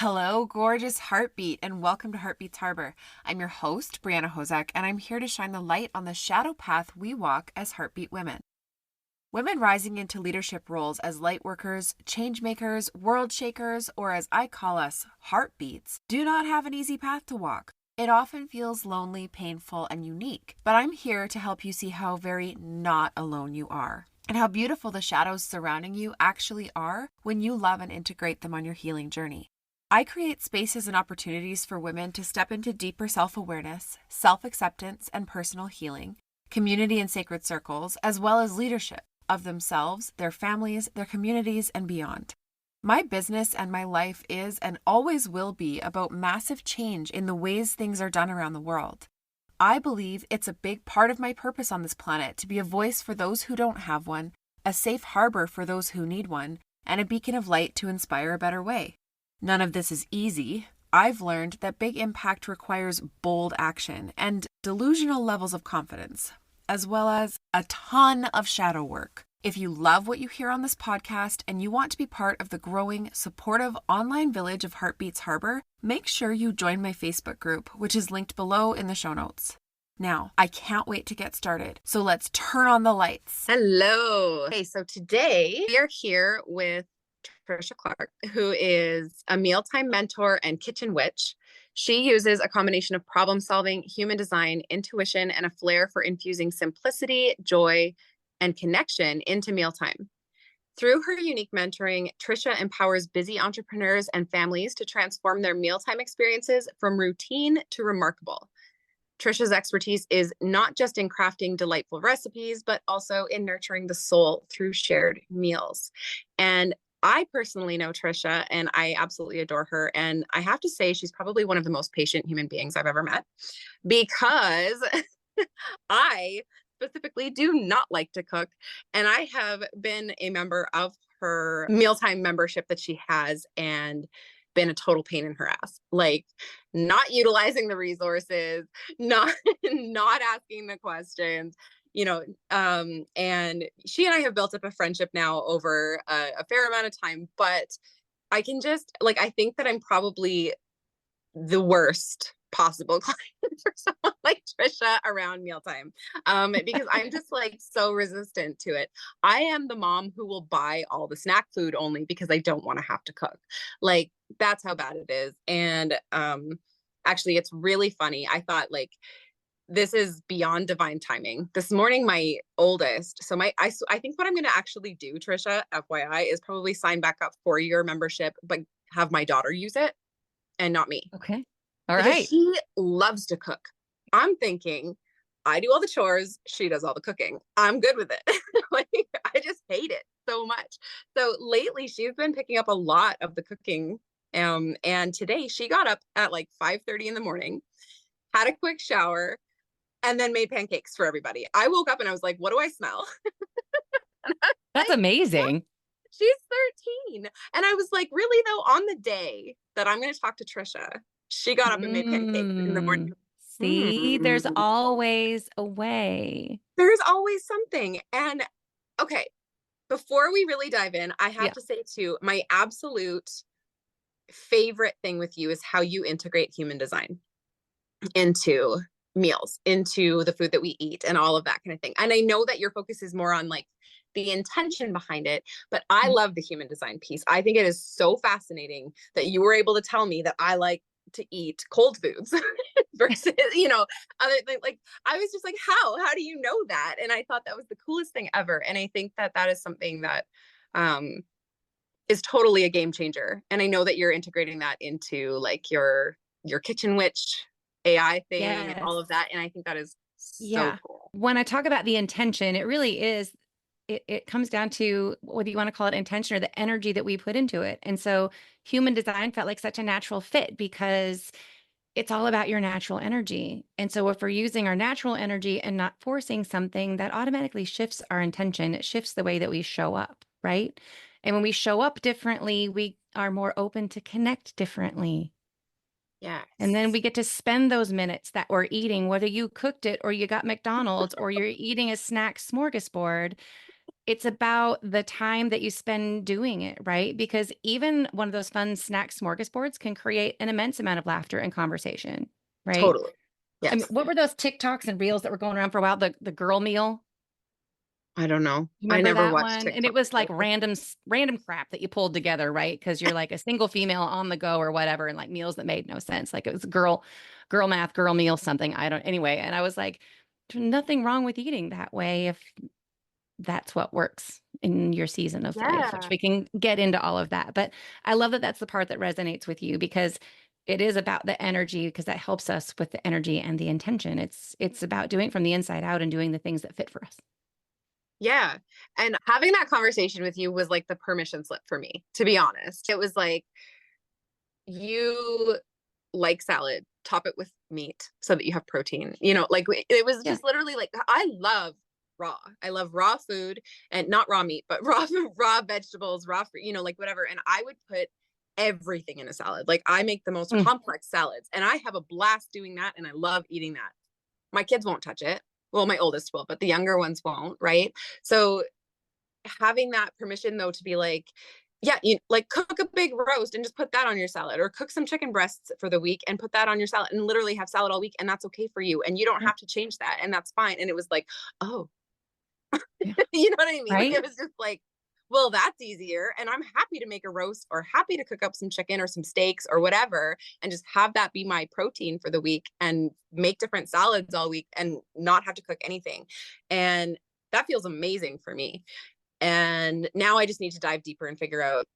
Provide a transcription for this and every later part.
Hello, gorgeous heartbeat, and welcome to Heartbeats Harbor. I'm your host, Brianna Hozak, and I'm here to shine the light on the shadow path we walk as heartbeat women. Women rising into leadership roles as lightworkers, changemakers, world shakers, or as I call us, heartbeats, do not have an easy path to walk. It often feels lonely, painful, and unique, but I'm here to help you see how very not alone you are, and how beautiful the shadows surrounding you actually are when you love and integrate them on your healing journey. I create spaces and opportunities for women to step into deeper self-awareness, self-acceptance, and personal healing, community and sacred circles, as well as leadership of themselves, their families, their communities, and beyond. My business and my life is and always will be about massive change in the ways things are done around the world. I believe it's a big part of my purpose on this planet to be a voice for those who don't have one, a safe harbor for those who need one, and a beacon of light to inspire a better way. None of this is easy. I've learned that big impact requires bold action and delusional levels of confidence, as well as a ton of shadow work. If you love what you hear on this podcast and you want to be part of the growing, supportive online village of Heartbeats Harbor, make sure you join my Facebook group, which is linked below in the show notes. Now, I can't wait to get started, so let's turn on the lights. Hello. Okay, so today we are here with Tricia Clark, who is a mealtime mentor and kitchen witch. She uses a combination of problem solving, human design, intuition, and a flair for infusing simplicity, joy, and connection into mealtime. Through her unique mentoring, Tricia empowers busy entrepreneurs and families to transform their mealtime experiences from routine to remarkable. Tricia's expertise is not just in crafting delightful recipes, but also in nurturing the soul through shared meals. And I personally know Tricia and I absolutely adore her. And I have to say, she's probably one of the most patient human beings I've ever met because I specifically do not like to cook. And I have been a member of her mealtime membership that she has and been a total pain in her ass, like not utilizing the resources, not not asking the questions, and she and I have built up a friendship now over a fair amount of time, but I can just I think that I'm probably the worst possible client for someone like Tricia around mealtime, because I'm just so resistant to it. I am the mom who will buy all the snack food only because I don't want to have to cook. That's how bad it is. And actually, it's really funny. I thought this is beyond divine timing. This morning, my oldest, I think what I'm going to actually do, Tricia, FYI, is probably sign back up for your membership, but have my daughter use it and not me. Okay. All because right. she loves to cook. I'm thinking I do all the chores. She does all the cooking. I'm good with it. I just hate it so much. So lately she's been picking up a lot of the cooking. And today she got up at 5:30 in the morning, had a quick shower, and then made pancakes for everybody. I woke up and I was like, what do I smell? That's amazing. She's 13. And I was like, really though, on the day that I'm going to talk to Tricia, she got up and made pancakes in the morning. See, there's always a way. There's always something. And okay, before we really dive in, I have to say too, my absolute favorite thing with you is how you integrate human design into meals, into the food that we eat and all of that kind of thing. And I know that your focus is more on the intention behind it, but I love the human design piece. I think it is so fascinating that you were able to tell me that I like to eat cold foods versus, other things. I was just like, how do you know that? And I thought that was the coolest thing ever. And I think that that is something that is totally a game changer. And I know that you're integrating that into your kitchen witch AI thing and all of that. And I think that is so cool. When I talk about the intention, it really is, it comes down to whether you want to call it intention or the energy that we put into it. And so human design felt like such a natural fit because it's all about your natural energy. And so if we're using our natural energy and not forcing something, that automatically shifts our intention. It shifts the way that we show up, right? And when we show up differently, we are more open to connect differently. Yeah. And then we get to spend those minutes that we're eating, whether you cooked it or you got McDonald's or you're eating a snack smorgasbord. it's about the time that you spend doing it, right? Because even one of those fun snack smorgasbords can create an immense amount of laughter and conversation, right? Totally. I mean, Yes. what were those TikToks and reels that were going around for a while? The girl meal. I don't know. You I remember never that watched one? And it TikTok. was like random crap that you pulled together, right? Because you're like a single female on the go or whatever, and like meals that made no sense. Like it was girl math, girl meal, something. I don't anyway. And I was like, there's nothing wrong with eating that way if that's what works in your season of life, which Yeah. we can get into all of that. But I love that that's the part that resonates with you because it is about the energy because that helps us with the energy and the intention. It's about doing it from the inside out and doing the things that fit for us. Yeah. And having that conversation with you was like the permission slip for me, to be honest. It was like, you like salad, top it with meat so that you have protein. Like it was Yeah. just literally like, I love raw. I love raw food, and not raw meat, but raw vegetables, raw fruit, like whatever. And I would put everything in a salad. Like I make the most Mm. complex salads, and I have a blast doing that, and I love eating that. My kids won't touch it. Well, my oldest will, but the younger ones won't, right? So having that permission though to be like, yeah, you like cook a big roast and just put that on your salad, or cook some chicken breasts for the week and put that on your salad, and literally have salad all week, and that's okay for you, and you don't Yeah. have to change that, and that's fine. And it was like, oh, Yeah. you know what I mean? Right. It was just like, well, that's easier, and I'm happy to make a roast or happy to cook up some chicken or some steaks or whatever, and just have that be my protein for the week, and make different salads all week and not have to cook anything. And that feels amazing for me. And now I just need to dive deeper and figure out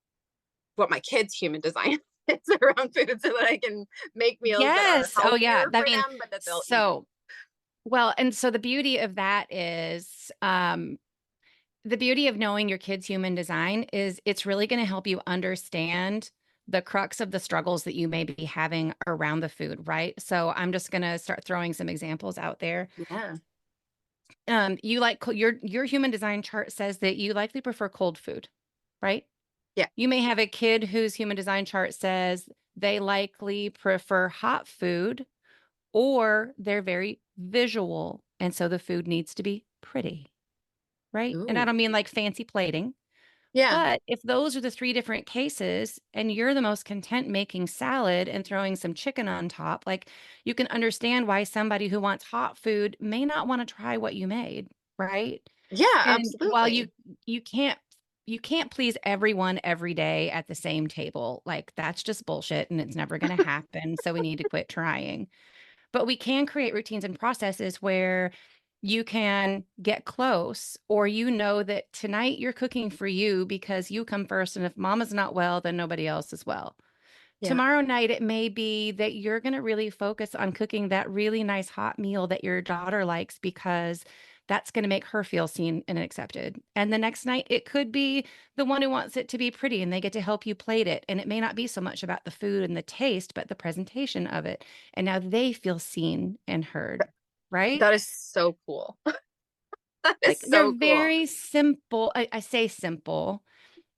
what my kids' human design is around food, so that I can make meals that are Yes. Oh, yeah. healthier I for mean, them, but that they'll eat. so well, and so the beauty of that is the beauty of knowing your kid's human design is it's really going to help you understand the crux of the struggles that you may be having around the food, right? So I'm just going to start throwing some examples out there. Yeah. You like your human design chart says that you likely prefer cold food, right? Yeah. You may have a kid whose human design chart says they likely prefer hot food or they're very visual. And so the food needs to be pretty, right? And I Ooh. don't mean like fancy plating, Yeah. but if those are the three different cases and you're the most content making salad and throwing some chicken on top, like you can understand why somebody who wants hot food may not want to try what you made, right? Yeah, And while absolutely. you can't please everyone every day at the same table. Like that's just bullshit and it's never going to happen. So we need to quit trying. But we can create routines and processes where you can get close, or you know that tonight you're cooking for you because you come first. And if mama's not well, then nobody else is well. Yeah. Tomorrow night, it may be that you're going to really focus on cooking that really nice hot meal that your daughter likes because that's going to make her feel seen and accepted. And the next night, it could be the one who wants it to be pretty and they get to help you plate it. And it may not be so much about the food and the taste, but the presentation of it. And now they feel seen and heard, right? That is so cool. That is Like they're so cool. very simple. I say simple,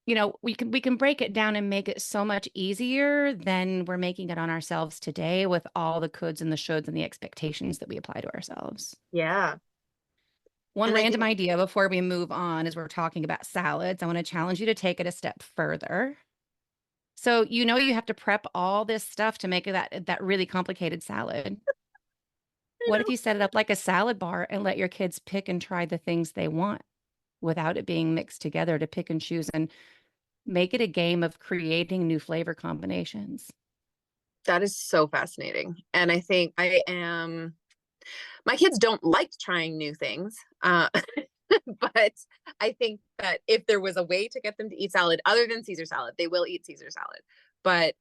we can break it down and make it so much easier than we're making it on ourselves today with all the coulds and the shoulds and the expectations that we apply to ourselves. Yeah. One And I random think, idea before we move on as we're talking about salads, I want to challenge you to take it a step further. So you have to prep all this stuff to make that really complicated salad. What if you set it up like a salad bar and let your kids pick and try the things they want without it being mixed together to pick and choose and make it a game of creating new flavor combinations? that is so fascinating. And I think my kids don't like trying new things. But I think that if there was a way to get them to eat salad other than Caesar salad, they will eat Caesar salad. But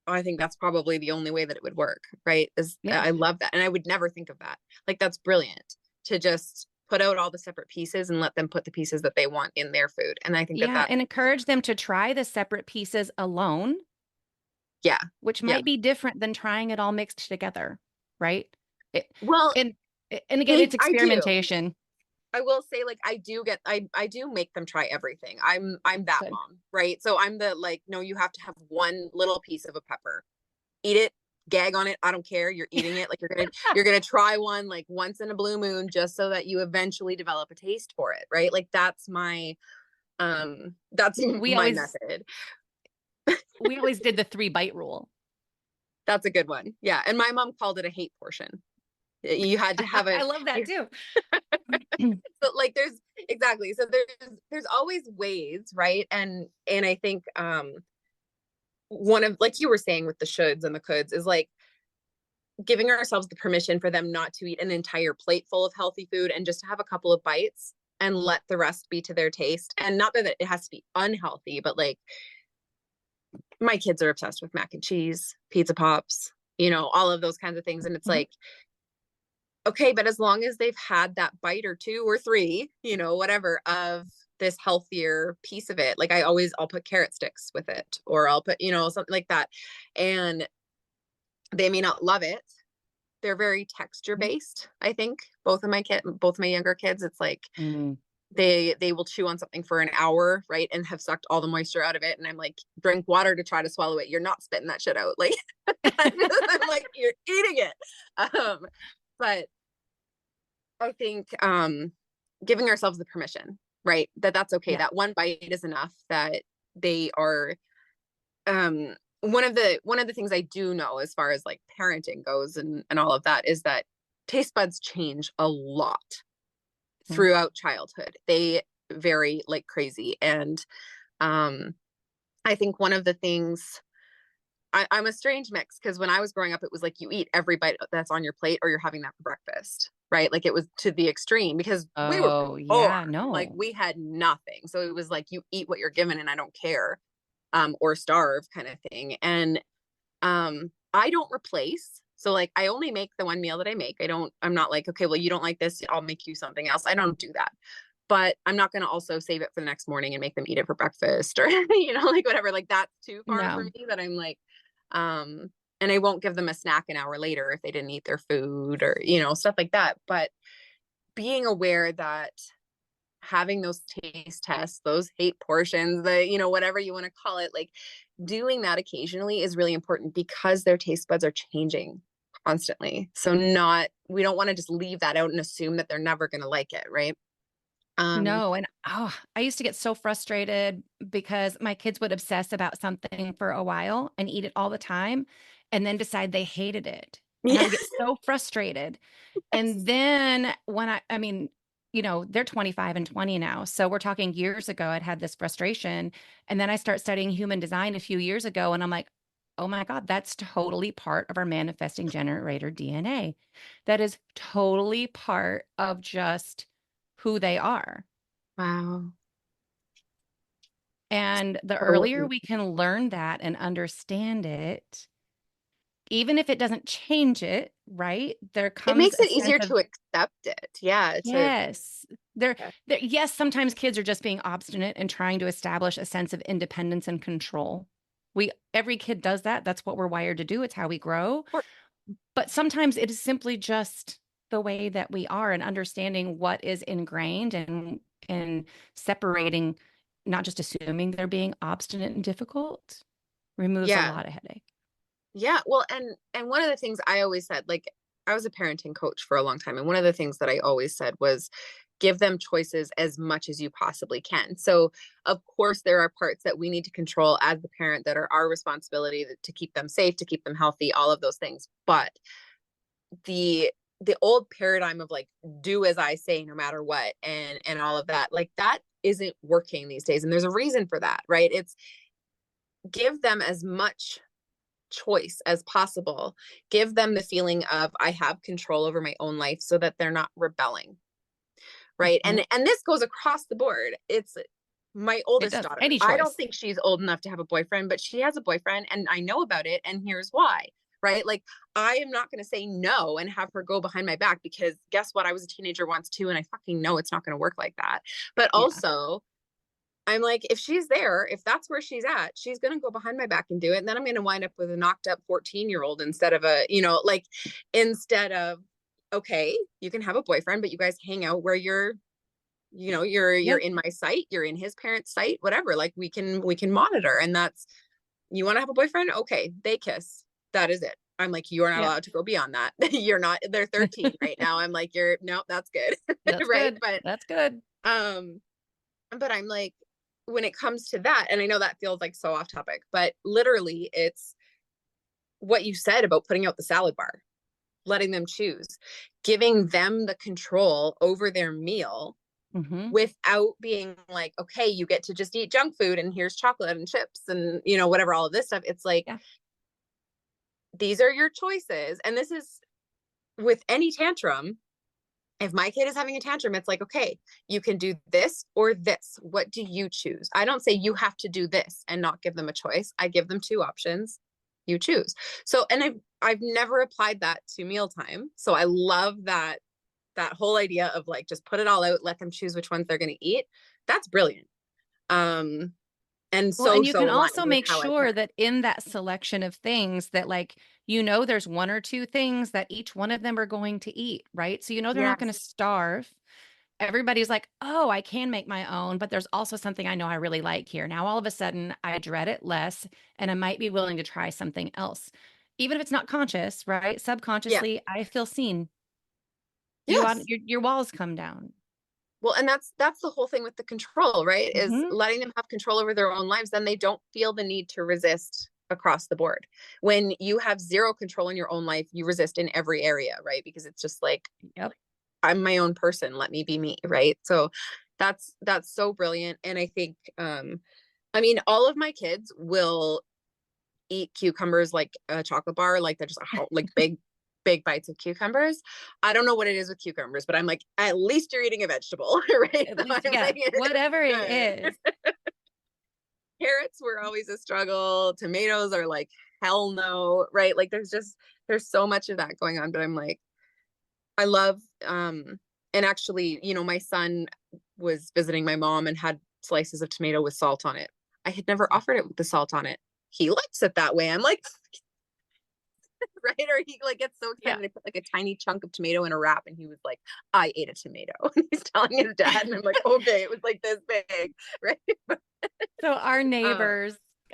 I think that's probably the only way that it would work, right? Yeah. I love that. And I would never think of that. Like that's brilliant to just put out all the separate pieces and let them put the pieces that they want in their food. And I think that Yeah. that, And encourage them to try the separate pieces alone, yeah, which yeah. might be different than trying it all mixed together. Right. It, Well, and, and again, it's I do. experimentation. I will say, like, I do make them try everything. I'm that Good. mom, right? So I'm the like, no, you have to have one little piece of a pepper. Eat it, gag on it. I don't care. You're eating it. Like you're going to try one like once in a blue moon, just so that you eventually develop a taste for it. Right. Like that's my We always method. we always did the 3-bite rule. That's a good one. Yeah. And my mom called it a hate portion. You had to have I it. love that too. So like exactly. So there's always ways, right? And I think one of, like you were saying with the shoulds and the coulds, is like giving ourselves the permission for them not to eat an entire plate full of healthy food and just to have a couple of bites and let the rest be to their taste. And not that it has to be unhealthy, but like my kids are obsessed with mac and cheese, pizza pops, all of those kinds of things. And it's like, okay, but as long as they've had that bite or 2 or 3, whatever, of this healthier piece of it, like I'll put carrot sticks with it, or I'll put, something like that. And they may not love it. They're very texture based. I think both my younger kids, it's like, they will chew on something for an hour, right, and have sucked all the moisture out of it, and I'm like, drink water to try to swallow it. You're not spitting that shit out. Like I'm like, you're eating it. But I think giving ourselves the permission, right, that's okay. Yeah. That one bite is enough. That they are one of the things I do know as far as like parenting goes and all of that is that taste buds change a lot throughout childhood. They vary like crazy. And I think one of the things, I'm a strange mix, because when I was growing up, it was like you eat every bite that's on your plate or you're having that for breakfast, right? Like it was to the extreme, because we were poor. Like we had nothing. So it was like you eat what you're given and I don't care, or starve kind of thing. And I don't replace. So like I only make the one meal that I make. I'm not like, okay, well, you don't like this, I'll make you something else. I don't do that. But I'm not going to also save it for the next morning and make them eat it for breakfast, or, like whatever, like that's too far for me, that I'm like, and I won't give them a snack an hour later if they didn't eat their food, or, stuff like that. But being aware that having those taste tests, those hate portions, whatever you want to call it, like doing that occasionally is really important, because their taste buds are changing constantly. So we don't want to just leave that out and assume that they're never going to like it. Right. No. And I used to get so frustrated because my kids would obsess about something for a while and eat it all the time, and then decide they hated it. And I would get so frustrated. And then when I mean, they're 25 and 20 now. So we're talking years ago, I'd had this frustration. And then I start studying human design a few years ago. And I'm like, oh my God, that's totally part of our manifesting generator DNA. That is totally part of just who they are. Wow. And the earlier we can learn that and understand it, even if it doesn't change it, right? It makes it easier to accept it. Yeah. Yes. Yes, sometimes kids are just being obstinate and trying to establish a sense of independence and control. Every kid does that. That's what we're wired to do. It's how we grow. But sometimes it is simply just the way that we are, and understanding what is ingrained and separating, not just assuming they're being obstinate and difficult, removes a lot of headache. Yeah. Well, and one of the things I always said, like I was a parenting coach for a long time. And one of the things that I always said was give them choices as much as you possibly can. So of course there are parts that we need to control as the parent that are our responsibility to keep them safe, to keep them healthy, all of those things. But the old paradigm of like, do as I say, no matter what, and all of that, like that isn't working these days. And there's a reason for that, right? It's give them as much choice as possible. Give them the feeling of I have control over my own life, so that they're not rebelling. Right. And this goes across the board. It's my oldest daughter. I don't think she's old enough to have a boyfriend, but she has a boyfriend and I know about it. And here's why. Right. Like I am not going to say no and have her go behind my back, because guess what? I was a teenager once too. And I fucking know it's not going to work like that. But also I'm like, if she's there, if that's where she's at, she's going to go behind my back and do it. And then I'm going to wind up with a knocked up 14-year-old instead of okay, you can have a boyfriend, but you guys hang out where you're in my sight, you're in his parents' sight, whatever. Like we can monitor. And that's, you want to have a boyfriend? Okay, they kiss. That is it. I'm like, you're not Yeah. allowed to go beyond that. You're not, they're 13 right now. I'm like, nope, that's good. That's Right. good. That's good. Um, but I'm like, when it comes to that, and I know that feels like so off topic, but literally it's what you said about putting out the salad bar, letting them choose, giving them the control over their meal Mm-hmm. without being like, okay, you get to just eat junk food and here's chocolate and chips and, whatever, all of this stuff. It's like, Yeah. these are your choices. And this is with any tantrum. If my kid is having a tantrum, it's like, okay, you can do this or this. What do you choose? I don't say you have to do this and not give them a choice. I give them two options. You choose. So, and I've never applied that to mealtime. So I love that whole idea of like, just put it all out, let them choose which ones they're going to eat. That's brilliant. And Well, and you so can aligned also with make how I sure parent. that in that selection of things that like, there's one or two things that each one of them are going to eat, right? So they're not going to Yes. starve. Everybody's like, oh, I can make my own, but there's also something I know I really like here. Now, all of a sudden, I dread it less, and I might be willing to try something else. Even if it's not conscious, right? Yeah. Subconsciously, I feel seen. Yes. Your walls come down. Well, and that's the whole thing with the control, right? Is Hmm. letting them have control over their own lives. Then they don't feel the need to resist across the board. When you have zero control in your own life, you resist in every area, right? Because it's just like, Yep. I'm my own person. Let me be me, right? So that's so brilliant. And I think, I mean, all of my kids will eat cucumbers like a chocolate bar, like they're just like big bites of cucumbers. I don't know what it is with cucumbers, but I'm like, at least you're eating a vegetable, right? At So least, I'm yeah, like, whatever it good. is. Carrots were always a struggle. Tomatoes are like, hell no, right? Like there's so much of that going on, but I'm like, I love, and actually, my son was visiting my mom and had slices of tomato with salt on it. I had never offered it with the salt on it. He likes it that way. I'm like, right? Or he like gets so Yeah. excited. I put like a tiny chunk of tomato in a wrap, and he was like, "I ate a tomato." And he's telling his dad, and I'm like, "Okay, it was like this big, right?" So um,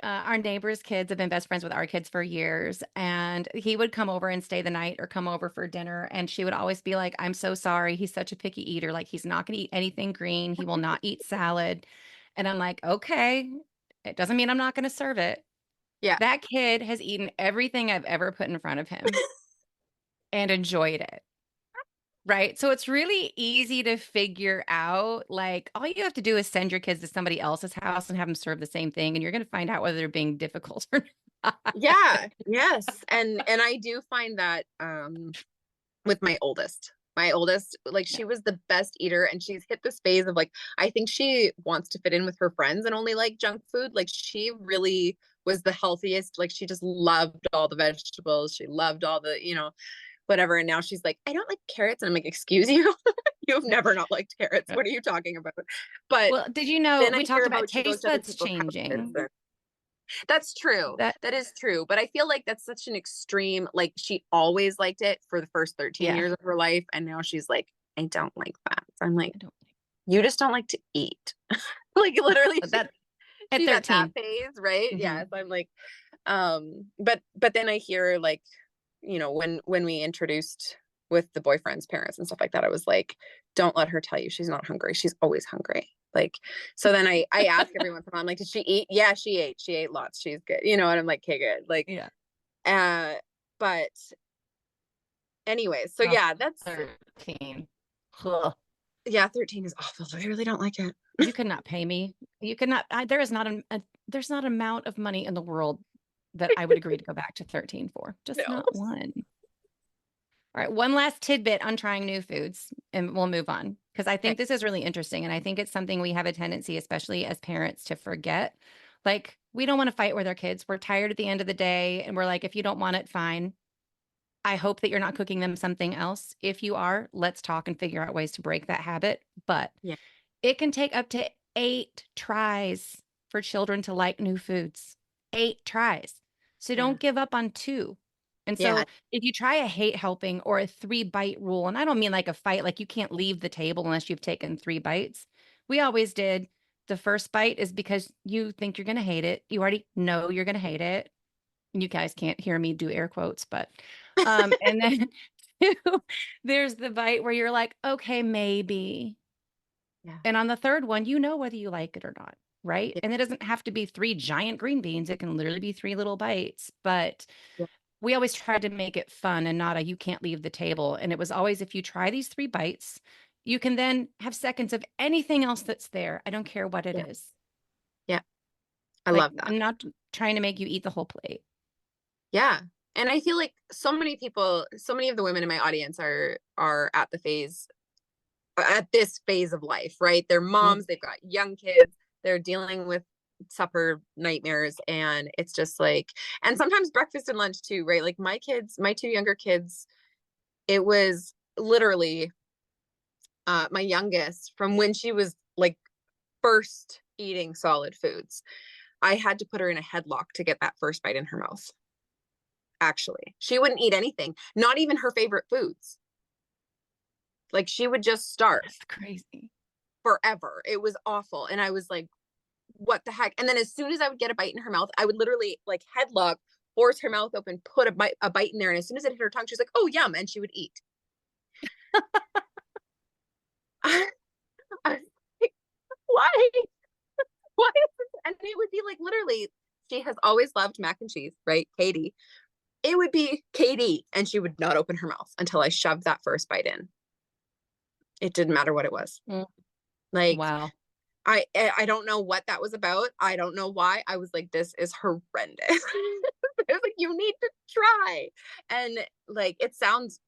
our neighbors' kids have been best friends with our kids for years. And he would come over and stay the night or come over for dinner. And she would always be like, I'm so sorry. He's such a picky eater. Like, he's not going to eat anything green. He will not eat salad. And I'm like, okay, it doesn't mean I'm not going to serve it. yeah, That kid has eaten everything I've ever put in front of him and enjoyed it. Right. So it's really easy to figure out. Like, all you have to do is send your kids to somebody else's house and have them serve the same thing, and you're going to find out whether they're being difficult or not. yeah, yes, and I do find that with my oldest. My oldest, like Yeah. she was the best eater and she's hit this phase of like, I think she wants to fit in with her friends and only like junk food. Like she really was the healthiest. Like she just loved all the vegetables. She loved all the, whatever. And now she's like, I don't like carrots. And I'm like, excuse you? You've never not liked carrots. What are you talking about? But Well, did you know then we I hear talked about about she goes taste to other buds people's houses. changing? That's true. That, That is true. But I feel like that's such an extreme, like she always liked it for the first 13 yeah, years of her life. And now she's like, I don't like that. So I'm like, I don't you just don't like to eat. Like literally that at she's at that 13. phase, right? Hmm. Yeah. So I'm like, but then I hear like, when we introduced with the boyfriend's parents and stuff like that, I was like, don't let her tell you she's not hungry. She's always hungry. Like, so then I ask every once in a while, I'm like, did she eat? Yeah, she ate. She ate lots. She's good. And I'm like, okay, good. Like, Yeah. but anyways, so Oh, yeah, that's 13. Ugh. yeah, 13 is awful. I really don't like it. You could not pay me. You could not. There is not there's not an amount of money in the world that I would agree to go back to 13 for. Just No. not one. All right, one last tidbit on trying new foods, and we'll move on because I Okay. think this is really interesting. And I think it's something we have a tendency, especially as parents, to forget. Like, we don't want to fight with our kids. We're tired at the end of the day, and we're like, if you don't want it, fine. I hope that you're not cooking them something else. If you are, let's talk and figure out ways to break that habit. But Yeah. it can take up to 8 tries for children to like new foods. 8 tries. So Yeah. don't give up on two. And Yeah. so if you try a hate helping or a 3 bite rule, and I don't mean like a fight, like you can't leave the table unless you've taken 3 bites. We always did. The first bite is because you think you're going to hate it. You already know you're going to hate it. You guys can't hear me do air quotes, but and then two, there's the bite where you're like, okay, maybe. Yeah. And on the third one, you know whether you like it or not, right? Yeah. And it doesn't have to be 3 giant green beans. It can literally be 3 little bites. But we always tried to make it fun and not a you can't leave the table. And it was always if you try these 3 bites, you can then have seconds of anything else that's there. I don't care what it Yeah. is. Yeah. I Like love that. I'm not trying to make you eat the whole plate. Yeah. And I feel like so many people, so many of the women in my audience are at this phase of life, right? They're moms, they've got young kids, they're dealing with supper nightmares, and it's just like, and sometimes breakfast and lunch too, right? Like my kids, my 2 younger kids, it was literally my youngest, from when she was like first eating solid foods, I had to put her in a headlock to get that first bite in her mouth. Actually, she wouldn't eat anything, not even her favorite foods. Like she would just starve. That's crazy. Forever. It was awful. And I was like, what the heck? And then as soon as I would get a bite in her mouth, I would literally like headlock, force her mouth open, put a bite in there. And as soon as it hit her tongue, she's like, oh, yum. And she would eat. I was like, why? Why is this? And it would be like, literally, she has always loved mac and cheese, right? Katie. It would be Katie. And she would not open her mouth until I shoved that first bite in. It didn't matter what it was. Like, Wow. I don't know what that was about. I don't know why. I was like, this is horrendous. I was like, you need to try. And like, it sounds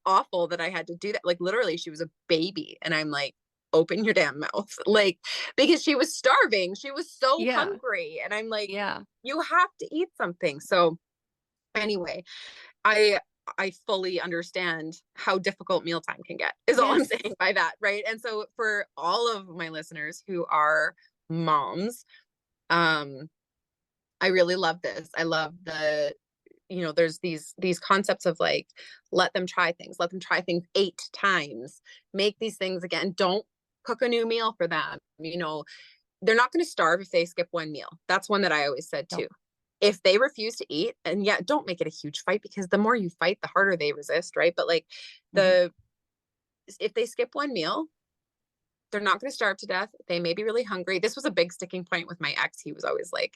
awful that I had to do that. Like literally she was a baby and I'm like, open your damn mouth. Like, because she was starving. She was so hungry. And I'm like, you have to eat something. So anyway, I fully understand how difficult mealtime can get, is all I'm saying by that, right? And so for all of my listeners who are moms, I really love this. I love there's these concepts of like, let them try things 8 times, make these things again. Don't cook a new meal for them. They're not going to starve if they skip one meal. That's one that I always said too. If they refuse to eat, and don't make it a huge fight, because the more you fight, the harder they resist, right? But like if they skip one meal, they're not going to starve to death. They may be really hungry. This was a big sticking point with my ex. He was always like,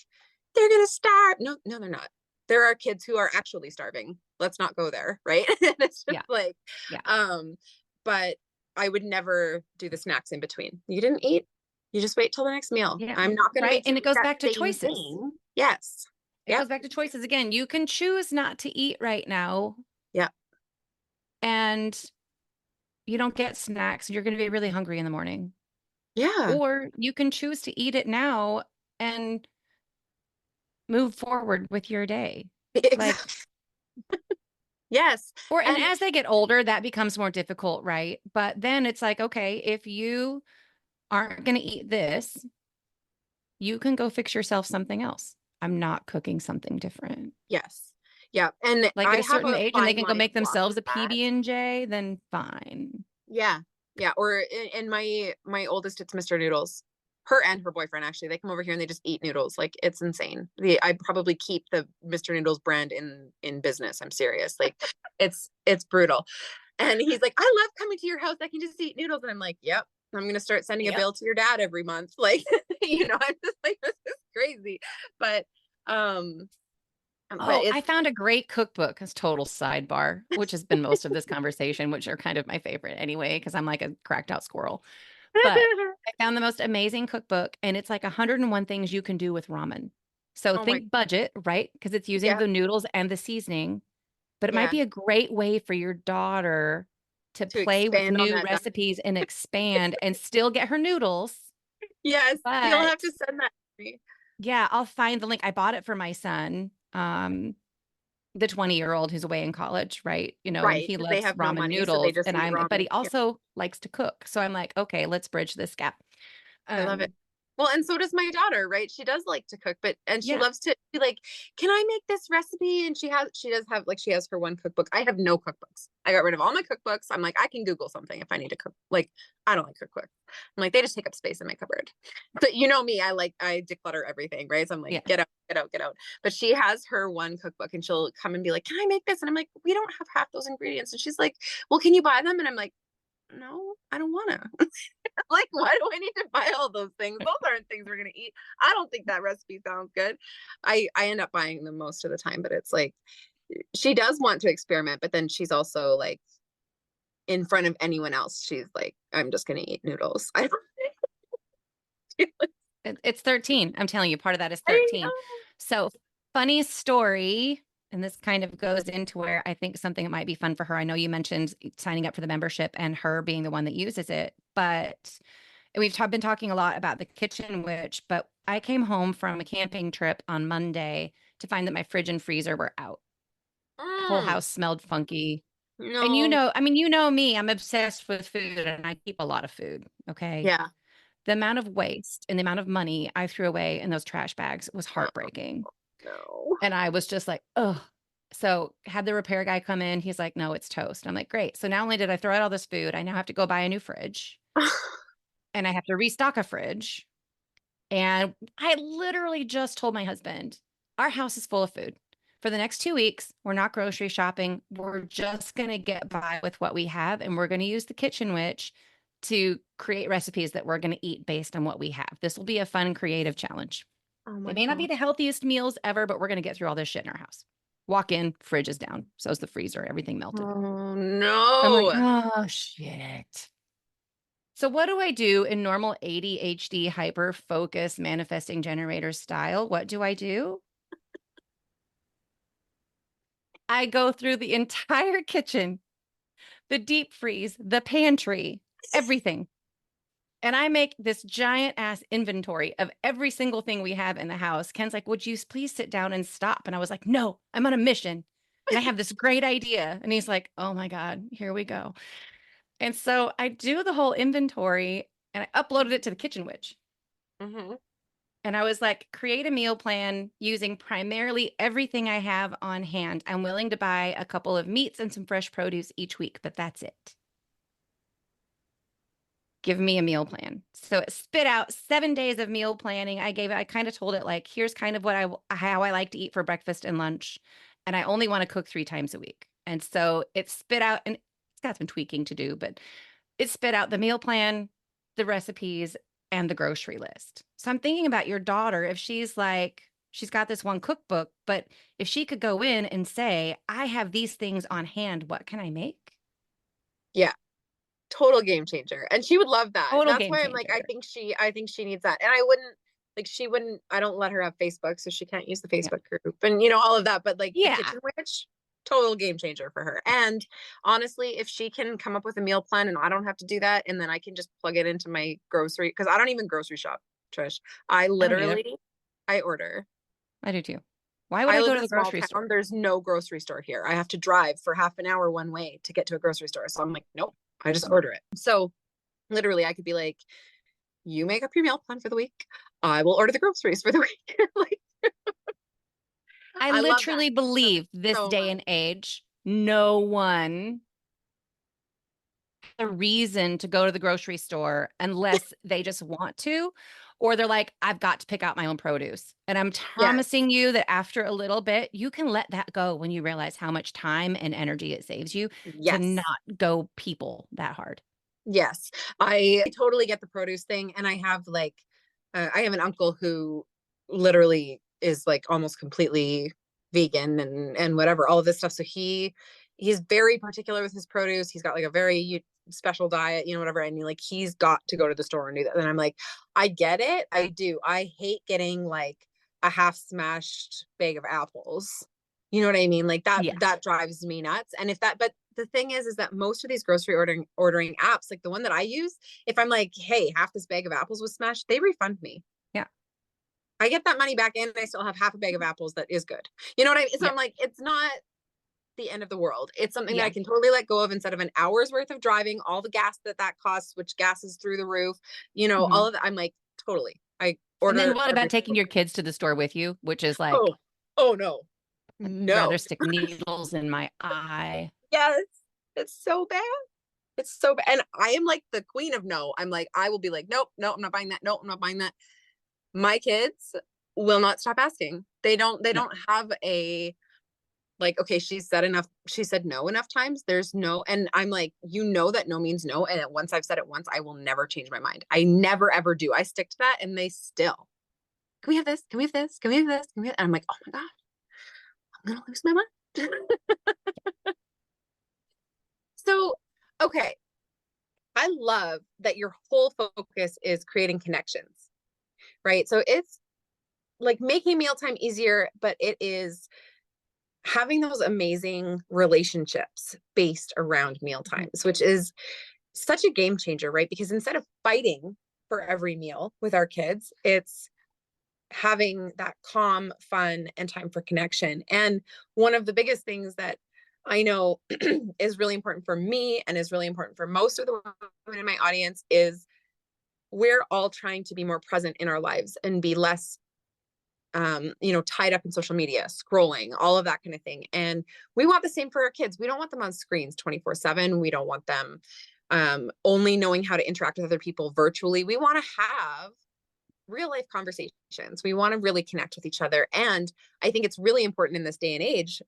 they're going to starve. No, they're not. There are kids who are actually starving. Let's not go there, right? It's just but I would never do the snacks in between. You didn't eat, you just wait till the next meal. I'm not going to make and it goes back to same choices. thing. Yes. It goes back to choices again. You can choose not to eat right now. Yeah. And you don't get snacks. You're going to be really hungry in the morning. Yeah. Or you can choose to eat it now and move forward with your day. Like, yes. and as they get older, that becomes more difficult, right? But then it's like, okay, if you aren't going to eat this, you can go fix yourself something else. I'm not cooking something different. Yes. Yeah. And like at a certain age and they can go make themselves a PB&J, then fine. Yeah. Yeah. Or in my oldest, it's Mr. Noodles. Her and her boyfriend, actually, they come over here and they just eat noodles. Like, it's insane. I probably keep the Mr. Noodles brand in business. I'm serious. Like, it's brutal. And he's like, I love coming to your house. I can just eat noodles. And I'm like, yep. I'm going to start sending a bill to your dad every month. Like, I'm just like, this is crazy. But, I found a great cookbook, as total sidebar, which has been most of this conversation, which are kind of my favorite anyway, because I'm like a cracked out squirrel. But I found the most amazing cookbook, and it's like 101 things you can do with ramen. So think budget, right? Because it's using the noodles and the seasoning, but it might be a great way for your daughter to play with new recipes and expand and still get her noodles. Yes, you'll have to send that to me. Yeah, I'll find the link. I bought it for my son, the 20-year-old who's away in college, right? And he loves ramen noodles, but he also likes to cook. So I'm like, okay, let's bridge this gap. I love it. Well, and so does my daughter, right? She does like to cook, and she Yeah. loves to be like, can I make this recipe? And she does have, like, she has her one cookbook. I have no cookbooks. I got rid of all my cookbooks. I'm like, I can Google something if I need to cook. Like, I don't like cookbooks. I'm like, they just take up space in my cupboard. But you know me, I declutter everything, right? So I'm like, Yeah. get out, get out, get out. But she has her one cookbook and she'll come and be like, can I make this? And I'm like, we don't have half those ingredients. And she's like, well, can you buy them? And I'm like, no, I don't want to. Like, why do I need to buy all those things? Those aren't things we're gonna eat. I don't think that recipe sounds good. I end up buying them most of the time, but it's like she does want to experiment, but then she's also like in front of anyone else, she's like, I'm just gonna eat noodles. I don't It's 13. I'm telling you, part of that is I 13. know. So funny story. And this kind of goes into where I think something that might be fun for her. I know you mentioned signing up for the membership and her being the one that uses it, but we've been talking a lot about the kitchen witch, but I came home from a camping trip on Monday to find that my fridge and freezer were out. Whole house smelled funky. And No. I mean, you know me, I'm obsessed with food and I keep a lot of food. Okay. Yeah. The amount of waste and the amount of money I threw away in those trash bags was Oh, heartbreaking. no. And I was just like, oh. So had the repair guy come in. He's like, no, it's toast. I'm like, great. So not only did I throw out all this food, I now have to go buy a new fridge and I have to restock a fridge. And I literally just told my husband, our house is full of food. For the next 2 weeks, we're not grocery shopping. We're just going to get by with what we have. And we're going to use the kitchen witch to create recipes that we're going to eat based on what we have. This will be a fun, creative challenge. Oh They my may not be God. the healthiest meals ever, but we're going to get through all this shit in our house. Walk in, fridge is down. So's the freezer, everything melted. Oh I'm like, no. oh, shit. So what do I do in normal ADHD hyper focus manifesting generator style? What do? I go through the entire kitchen, the deep freeze, the pantry, everything. And I make this giant ass inventory of every single thing we have in the house. Ken's like, would you please sit down and stop? And I was like, no, I'm on a mission. And I have this great idea. And he's like, oh my God, here we go. And so I do the whole inventory and I uploaded it to the Kitchen Witch. Mm-hmm. And I was like, create a meal plan using primarily everything I have on hand. I'm willing to buy a couple of meats and some fresh produce each week, but that's it. Give me a meal plan. So it spit out 7 days of meal planning. I kind of told it like, here's kind of how I like to eat for breakfast and lunch. And I only want to cook 3 times a week. And so it spit out, and it's got some tweaking to do, but it spit out the meal plan, the recipes, and the grocery list. So I'm thinking about your daughter. If she's like, she's got this one cookbook, but if she could go in and say, I have these things on hand, what can I make? Yeah. Total game changer. And she would love that. Total That's game why I'm like, changer. I think she needs that. And I wouldn't like, I don't let her have Facebook, so she can't use the Yeah. Facebook group and all of that. But like the Yeah. kitchen witch, total game changer for her. And honestly, if she can come up with a meal plan and I don't have to do that, and then I can just plug it into my grocery, because I don't even grocery shop, Trish. I don't either. literally I order. I do too. Why would I live go in to a the small grocery town. store? There's no grocery store here. I have to drive for half an hour one way to get to a grocery store. So I'm like, nope, I just order it. So literally I could be like, you make up your meal plan for the week. I will order the groceries for the week. Like, I I love that literally believe this so day much. and age, no one has a reason to go to the grocery store unless they just want to, or they're like, I've got to pick out my own produce. And I'm Yes. promising you that after a little bit, you can let that go when you realize how much time and energy it saves you to Yes. not go people that hard. Yes. I totally get the produce thing. And I have like, I have an uncle who literally is like almost completely vegan and whatever, all of this stuff. So he's very particular with his produce. He's got like a very special diet, whatever. And he's got to go to the store and do that. And I'm like, I get it. I do. I hate getting like a half smashed bag of apples. You know what I mean? Like that drives me nuts. And but the thing is that most of these grocery ordering apps, like the one that I use, if I'm like, hey, half this bag of apples was smashed, they refund me. Yeah. I get that money back in and I still have half a bag of apples that is good. You know what I mean? So I'm like, it's not the end of the world. It's something that I can totally let go of instead of an hour's worth of driving, all the gas that costs, which gas is through the roof, all of that. I'm like, totally. I And then order what every about taking single your thing. kids to the store with you, which is like, Oh, oh no. I'd No. rather stick needles in my eye. Yes. It's so bad. It's so bad. And I am like the queen of no. I'm like, I will be like, nope, no, I'm not buying that. No, I'm not buying that. My kids will not stop asking. They don't have a like, okay, she said no enough times. There's no, and I'm like, you know that no means no. And once I've said it once, I will never change my mind. I never ever do. I stick to that and they still, can we have this? Can we have this? Can we have this? Can we have... And I'm like, oh my God, I'm gonna lose my mind. So, okay. I love that your whole focus is creating connections, right? So it's like making mealtime easier, but it is having those amazing relationships based around meal times, which is such a game changer, right? Because instead of fighting for every meal with our kids, it's having that calm, fun, and time for connection. And one of the biggest things that I know is really important for me and is really important for most of the women in my audience is we're all trying to be more present in our lives and be less tied up in social media, scrolling, all of that kind of thing. And we want the same for our kids. We don't want them on screens 24/7. We don't want them only knowing how to interact with other people virtually. We want to have real life conversations. We want to really connect with each other. And I think it's really important in this day and age.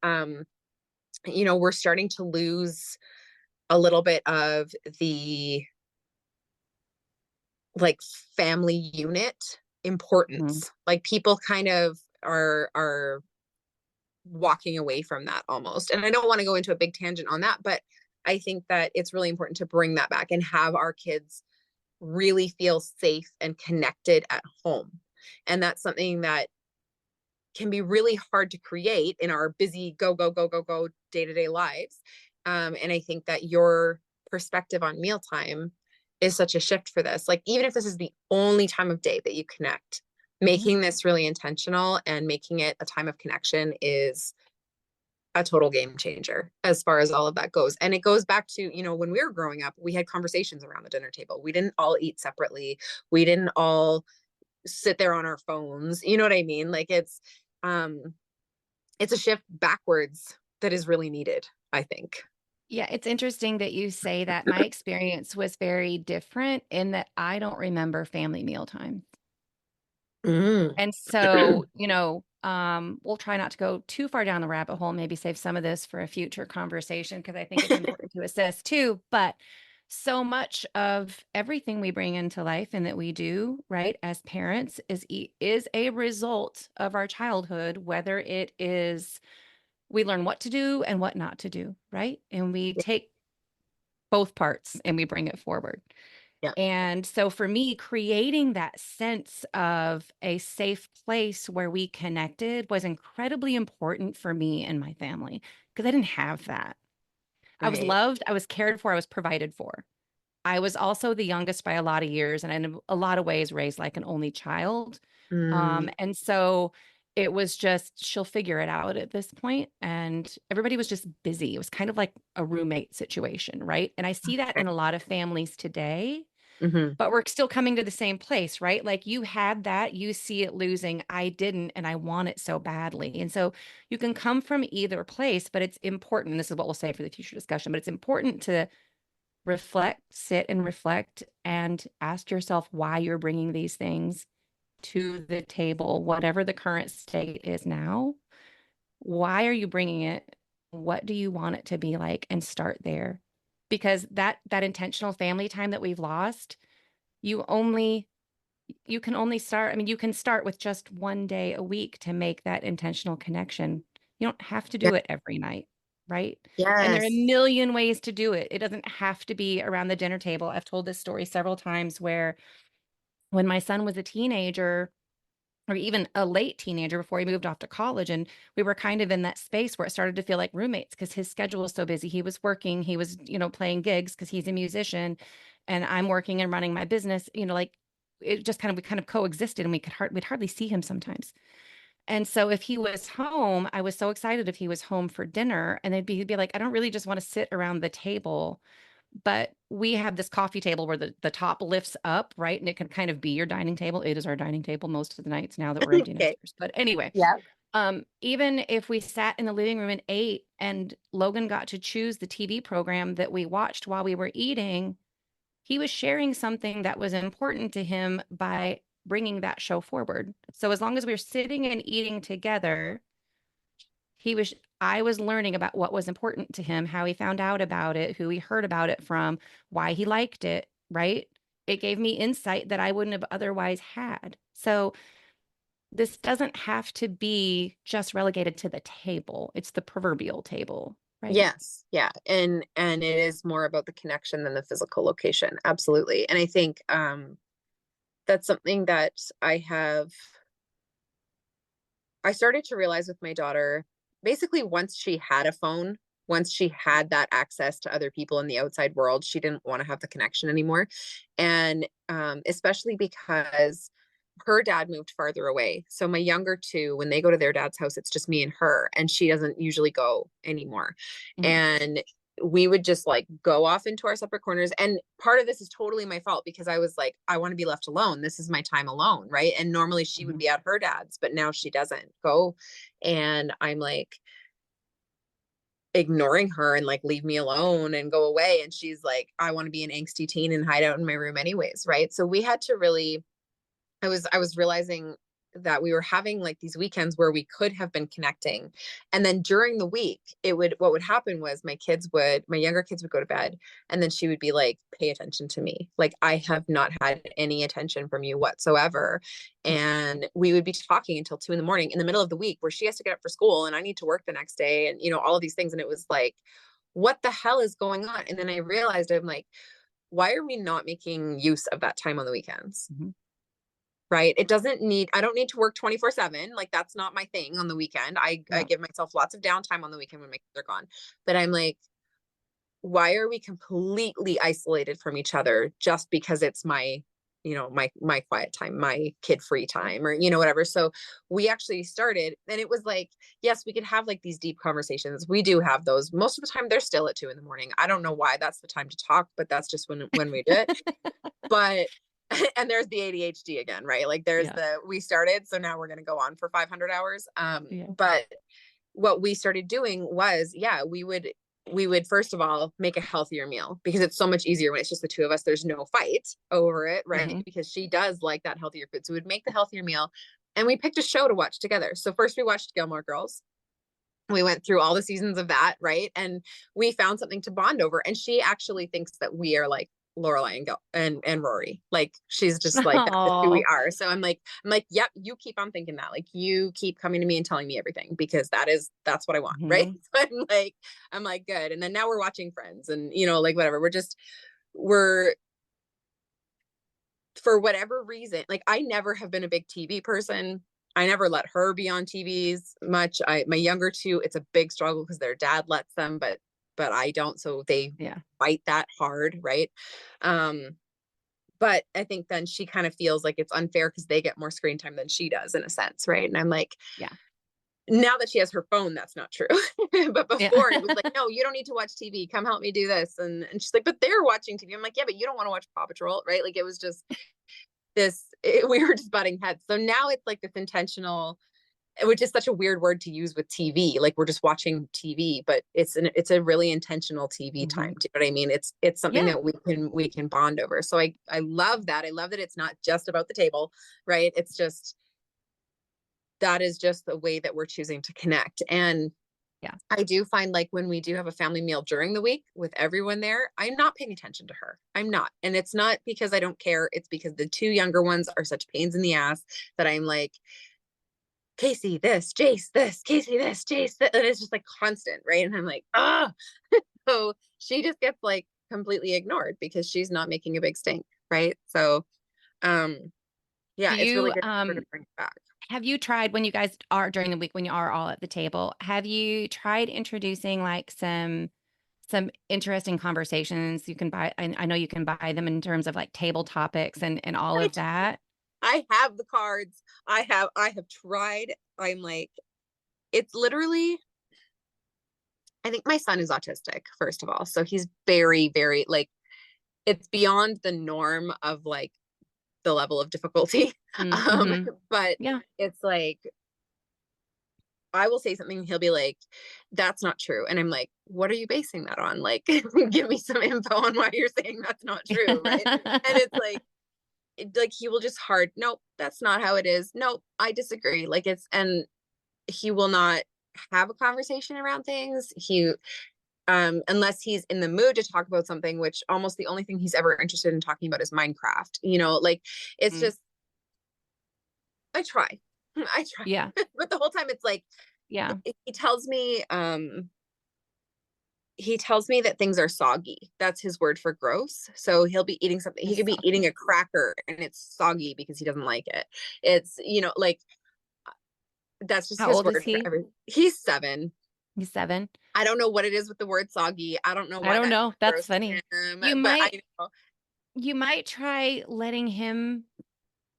We're starting to lose a little bit of the like family unit importance. Like people kind of are walking away from that almost. And I don't want to go into a big tangent on that, but I think that it's really important to bring that back and have our kids really feel safe and connected at home. And that's something that can be really hard to create in our busy go, go, go, go, go day-to-day lives. And I think that your perspective on mealtime is such a shift for this. Like, even if this is the only time of day that you connect, making this really intentional and making it a time of connection is a total game changer as far as all of that goes. And it goes back to, when we were growing up, we had conversations around the dinner table. We didn't all eat separately. We didn't all sit there on our phones. You know what I mean? Like it's a shift backwards that is really needed, I think. Yeah, it's interesting that you say that. My experience was very different in that I don't remember family mealtime. And so, we'll try not to go too far down the rabbit hole, maybe save some of this for a future conversation because I think it's important to assess too. But so much of everything we bring into life and that we do, right, as parents is a result of our childhood, whether it is we learn what to do and what not to do, right? And we take both parts and we bring it forward. Yeah. And so for me, creating that sense of a safe place where we connected was incredibly important for me and my family because I didn't have that. I was Right. loved, I was cared for, I was provided for. I was also the youngest by a lot of years and in a lot of ways raised like an only child. And so it was just, she'll figure it out at this point. And everybody was just busy. It was kind of like a roommate situation, right? And I see that in a lot of families today. But we're still coming to the same place, right? Like you had that, you see it losing. I didn't, and I want it so badly. And so you can come from either place, but it's important. And this is what we'll say for the future discussion, but it's important to sit and reflect and ask yourself why you're bringing these things to the table, whatever the current state is now. Why are you bringing it? What do you want it to be like? And start there. Because that intentional family time that we've lost, you can only start, I mean, you can start with just one day a week to make that intentional connection. You don't have to do it every night, right? And there are a Yes. million ways to do it. It doesn't have to be around the dinner table. I've told this story several times where when my son was a teenager, or even a late teenager before he moved off to college. And we were kind of in that space where it started to feel like roommates because his schedule was so busy. He was working, he was, playing gigs because he's a musician and I'm working and running my business, like it just we kind of coexisted and we'd hardly see him sometimes. And so if he was home, I was so excited if he was home for dinner and he'd be like, I don't really just want to sit around the table. but we have this coffee table where the top lifts up, right? And it can kind of be your dining table. It is our dining table most of the nights now that we're empty Okay. nesters. But anyway, Yeah. even if we sat in the living room and ate and Logan got to choose the TV program that we watched while we were eating, he was sharing something that was important to him by bringing that show forward. So as long as we were sitting and eating together, I was learning about what was important to him, how he found out about it, who he heard about it from, why he liked it, right? It gave me insight that I wouldn't have otherwise had. So this doesn't have to be just relegated to the table. It's the proverbial table, right? Yes. Yeah. And it is more about the connection than the physical location. Absolutely. And I think that's something that I started to realize with my daughter, basically once she had a phone, once she had that access to other people in the outside world, she didn't want to have the connection anymore. And especially because her dad moved farther away. So my younger two, when they go to their dad's house, it's just me and her, and she doesn't usually go anymore. Mhm. And we would just like go off into our separate corners. And part of this is totally my fault because I was like, I want to be left alone. This is my time alone. Right. And normally she would be at her dad's, but now she doesn't go. And I'm like ignoring her and like, leave me alone and go away. And she's like, I want to be an angsty teen and hide out in my room anyways. Right. So we had to really, I was realizing that we were having like these weekends where we could have been connecting. And then during the week, what would happen was my younger kids would go to bed, and then she would be like, pay attention to me. Like, I have not had any attention from you whatsoever. And we would be talking until 2 a.m. in the middle of the week where she has to get up for school and I need to work the next day. And, all of these things. And it was like, what the hell is going on? And then I realized, I'm like, why are we not making use of that time on the weekends? Mm-hmm. Right. I don't need to work 24/7. Like, that's not my thing on the weekend. I give myself lots of downtime on the weekend when my kids are gone. But I'm like, why are we completely isolated from each other just because it's my quiet time, my kid free time, or, whatever. So we actually started, and it was like, yes, we could have like these deep conversations. We do have those. Most of the time they're still at 2 a.m. I don't know why that's the time to talk, but that's just when we do it. But and there's the ADHD again, right? Like there's we started, so now we're going to go on for 500 hours. But what we started doing was, we would first of all make a healthier meal, because it's so much easier when it's just the two of us. There's no fight over it, right? Mm-hmm. Because she does like that healthier food. So we'd make the healthier meal, and we picked a show to watch together. So first we watched Gilmore Girls. We went through all the seasons of that, right? And we found something to bond over. And she actually thinks that we are like Lorelai and Rory. Like, she's just like, that's just who we are. So I'm like, yep, you keep on thinking that. Like, you keep coming to me and telling me everything, because that's what I want. Mm-hmm. Right. So I'm like, good. And then now we're watching Friends, and like whatever. We're for whatever reason, like, I never have been a big TV person. I never let her be on TVs much. My younger two, it's a big struggle because their dad lets them, but I don't. So they fight that hard. Right. But I think then she kind of feels like it's unfair because they get more screen time than she does, in a sense. Right. And I'm like, now that she has her phone, that's not true. But before it was like, no, you don't need to watch TV. Come help me do this. And she's like, but they're watching TV. I'm like, yeah, but you don't want to watch Paw Patrol. Right. Like, it was just we were just butting heads. So now it's like this intentional, which is such a weird word to use with TV. Like, we're just watching TV, but it's a really intentional TV time. Do you know what I mean? It's something that we can bond over. So I love that. I love that it's not just about the table, right? It's just, that is just the way that we're choosing to connect. And I do find, like, when we do have a family meal during the week with everyone there, I'm not paying attention to her. I'm not. And it's not because I don't care. It's because the two younger ones are such pains in the ass that I'm like, Casey, this, Jace, this, Casey, this, Jace, this. And it's just like constant. Right. And I'm like, so she just gets like completely ignored because she's not making a big stink. Right. So, it's really good to bring it back. Have you tried, when you guys are during the week, when you are all at the table, have you tried introducing like some interesting conversations you can buy? I know you can buy them in terms of like table topics and all of that. I have the cards. I have tried. I'm like, it's literally, I think my son is autistic, first of all. So he's very, very like, it's beyond the norm of like the level of difficulty. Mm-hmm. But Yeah. it's like, I will say something, he'll be like, that's not true. And I'm like, what are you basing that on? Like, give me some info on why you're saying that's not true. Right. And it's like he will just nope, that's not how it is. Nope, I disagree. Like and he will not have a conversation around things. Unless he's in the mood to talk about something, which almost the only thing he's ever interested in talking about is Minecraft. Like it's just, I try. I try. Yeah. But the whole time it's like, yeah. he tells me that things are soggy. That's his word for gross. So he'll be eating something. He could be eating a cracker and it's soggy because he doesn't like it. It's, like, that's just How his old word is he? for everything. He's 7. He's 7. I don't know what it is with the word soggy. I don't know why. I don't that's know. That's gross to funny. him, You but might I know. you might try letting him,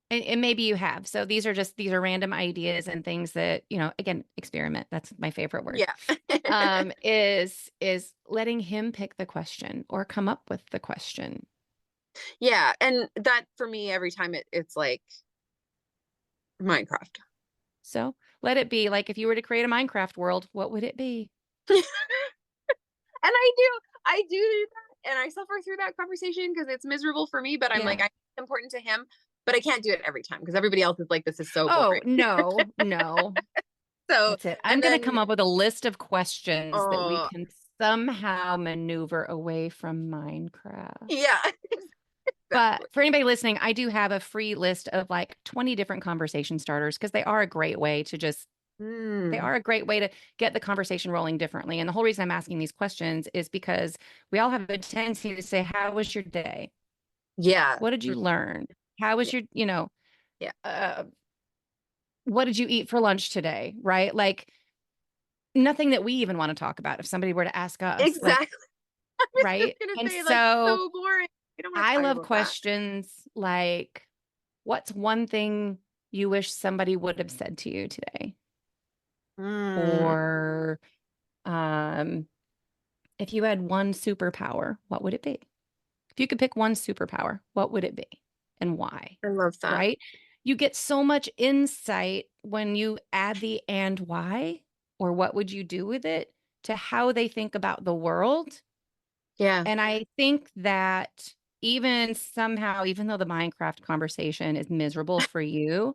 and maybe you have. So these are random ideas and things that, again, experiment. That's my favorite word. Yeah. Is letting him pick the question or come up with the question. Yeah. And that for me, every time it's like Minecraft. So let it be like, if you were to create a Minecraft world, what would it be? And I do that, and I suffer through that conversation because it's miserable for me, but I'm like, it's important to him, but I can't do it every time because everybody else is like, this is so boring. Oh, no. So that's it. I'm going to come up with a list of questions that we can somehow maneuver away from Minecraft. Yeah. But for anybody listening, I do have a free list of like 20 different conversation starters because they are a great way to get the conversation rolling differently. And the whole reason I'm asking these questions is because we all have a tendency to say, how was your day? Yeah. What did you learn? How was your, what did you eat for lunch today? Right? Like nothing that we even want to talk about if somebody were to ask us. Exactly. Like, right? And say, so boring. I love questions like, what's one thing you wish somebody would have said to you today? Or if you had one superpower, what would it be? If you could pick one superpower, what would it be and why? I love that. Right? You get so much insight when you add the and why, or what would you do with it, to how they think about the world. Yeah. And I think that even somehow, even though the Minecraft conversation is miserable for you,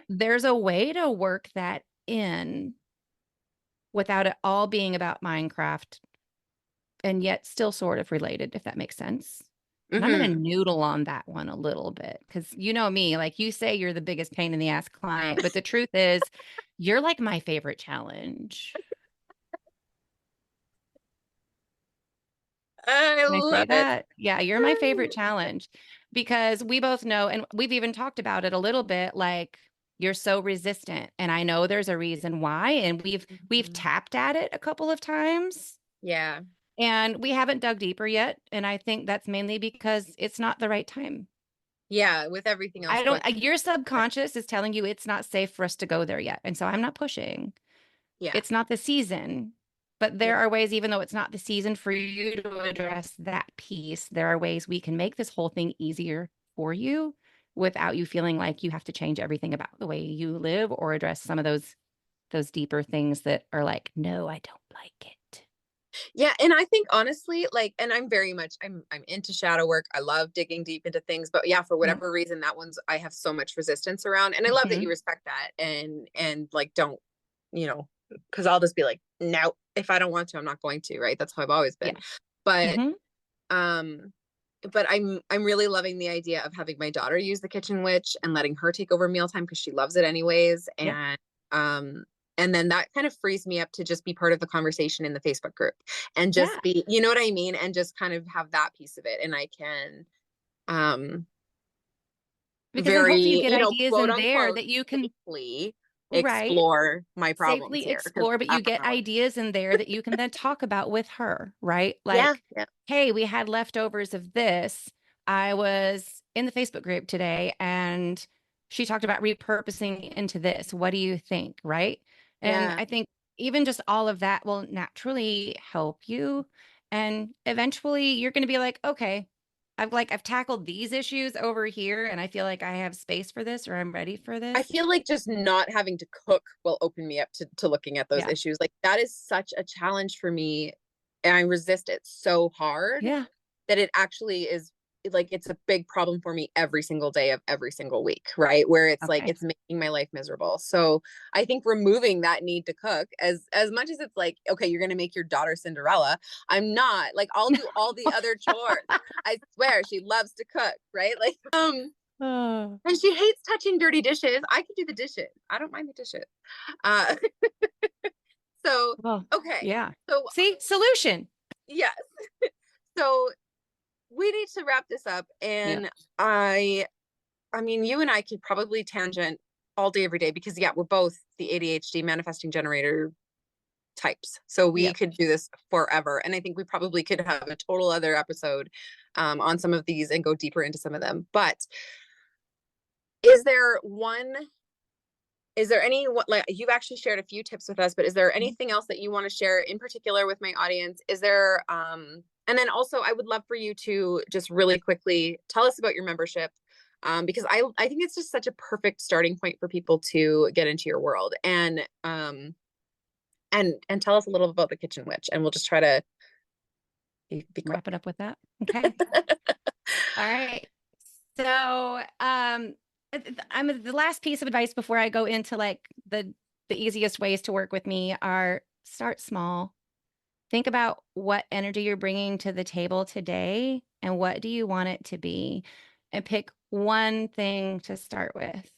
there's a way to work that in without it all being about Minecraft and yet still sort of related, if that makes sense. And I'm going to noodle on that one a little bit because you know me, like you say, you're the biggest pain in the ass client, but the truth is you're like my favorite challenge. I Can I say love that? it. Yeah, you're my favorite challenge because we both know, and we've even talked about it a little bit, like you're so resistant. And I know there's a reason why. And we've tapped at it a couple of times. Yeah. And we haven't dug deeper yet. And I think that's mainly because it's not the right time. Yeah, with everything else. Your subconscious is telling you it's not safe for us to go there yet. And so I'm not pushing. Yeah. It's not the season. But there are ways, even though it's not the season for you to address that piece, there are ways we can make this whole thing easier for you without you feeling like you have to change everything about the way you live or address some of those deeper things that are like, no, I don't like it. Yeah. And I think honestly, like, and I'm into shadow work. I love digging deep into things, but yeah, for whatever reason, that one's, I have so much resistance around, and I love that you respect that and like, don't, cause I'll just be like, no, if I don't want to, I'm not going to, right? That's how I've always been. But, but I'm really loving the idea of having my daughter use the kitchen witch and letting her take over mealtime because she loves it anyways. And then that kind of frees me up to just be part of the conversation in the Facebook group and just be, you know what I mean? And just kind of have that piece of it. And I can, because hopefully you get ideas quote, in there unquote, that you can explore my problems safely here. Explore, but you get ideas in there that you can then talk about with her, right? Like, hey, we had leftovers of this. I was in the Facebook group today and she talked about repurposing into this. What do you think? Right. And I think even just all of that will naturally help you. And eventually you're going to be like, okay, I've tackled these issues over here and I feel like I have space for this or I'm ready for I this. feel like just not having to cook will open me up to looking at those Yeah. issues. Like that is such a challenge for me. And I resist it so hard Yeah. that it actually is like it's a big problem for me every single day of every single week, right? Where it's like Okay. it's making my life miserable. So I think removing that need to cook, as much as it's like, okay, you're gonna make your daughter Cinderella. I'm not. Like I'll do all the other chores. I swear she loves to cook, right? Like Oh, and she hates touching dirty dishes. I can do the dishes. I don't mind the dishes. Uh so well, okay. yeah. So See, solution. yes. So we need to wrap this up. Yep. And I mean, you and I could probably tangent all day, every day, because yeah, we're both the ADHD manifesting generator types. So we Yep. could do this forever. And I think we probably could have a total other episode on some of these and go deeper into some of them. But is there one, is there any, what, like you've actually shared a few tips with us, but is there anything else that you want to share in particular with my audience? Is there, and then also I would love for you to just really quickly tell us about your membership. Because I think it's just such a perfect starting point for people to get into your world and tell us a little about the kitchen witch and we'll just try to be quick. Wrap it up with that. Okay. All right. So, I'm the last piece of advice before I go into like the easiest ways to work with me are start small. Think about what energy you're bringing to the table today and what do you want it to be, and pick one thing to start with.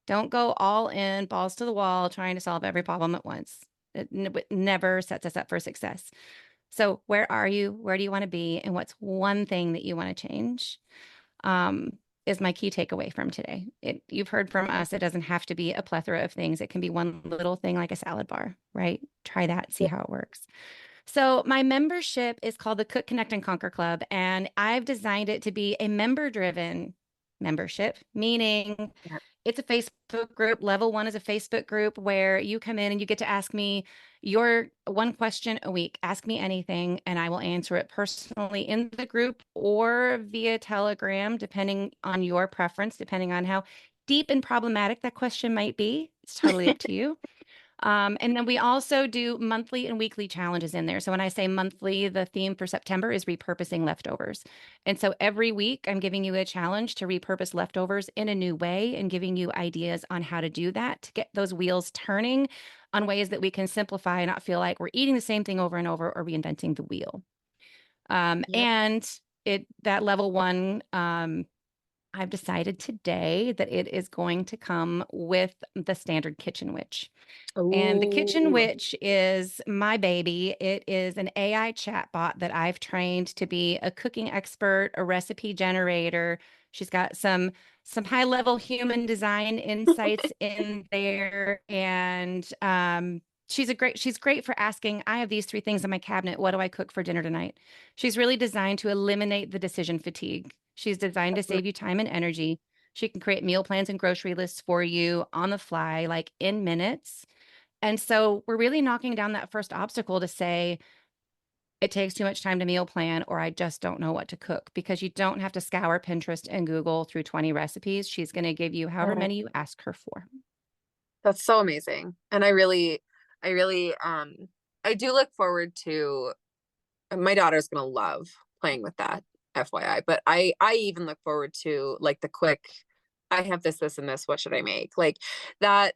Don't go all in, balls to the wall, trying to solve every problem at once. It never sets us up for success. So, where are you? Where do you want to be? And what's one thing that you want to change? Um, is my key takeaway from today. You've heard from us, it doesn't have to be a plethora of things. It can be one little thing like a salad bar, right? Try that, see Yeah. how it works. So, my membership is called the Cook, Connect, and Conquer Club, and I've designed it to be a member driven membership, meaning Yeah. it's a Facebook group. Level one is a Facebook group where you come in and you get to ask me your one question a week. Ask me anything, and I will answer it personally in the group or via Telegram, depending on your preference, depending on how deep and problematic that question might be. It's totally up to you. And then we also do monthly and weekly challenges in there. So when I say monthly, the theme for September is repurposing leftovers. And so every week I'm giving you a challenge to repurpose leftovers in a new way and giving you ideas on how to do that to get those wheels turning on ways that we can simplify and not feel like we're eating the same thing over and over or reinventing the wheel. Yeah. And that level one, I've decided today that it is going to come with the standard kitchen witch. And the Kitchen Oh, Witch is my baby. It is an AI chatbot that I've trained to be a cooking expert, a recipe generator. She's got some high level human design insights in there, and she's great for asking. I have these three things in my cabinet. What do I cook for dinner tonight? She's really designed to eliminate the decision fatigue. She's designed to save you time and energy. She can create meal plans and grocery lists for you on the fly, like in minutes. And so we're really knocking down that first obstacle to say it takes too much time to meal plan, or I just don't know what to cook, because you don't have to scour Pinterest and Google through 20 recipes. She's going to give you however oh, many you ask her for. that's so amazing. And I really, I do look forward to, my daughter's gonna love playing with that, FYI. But I even look forward to like the quick, I have this, and this, what should I make? Like that,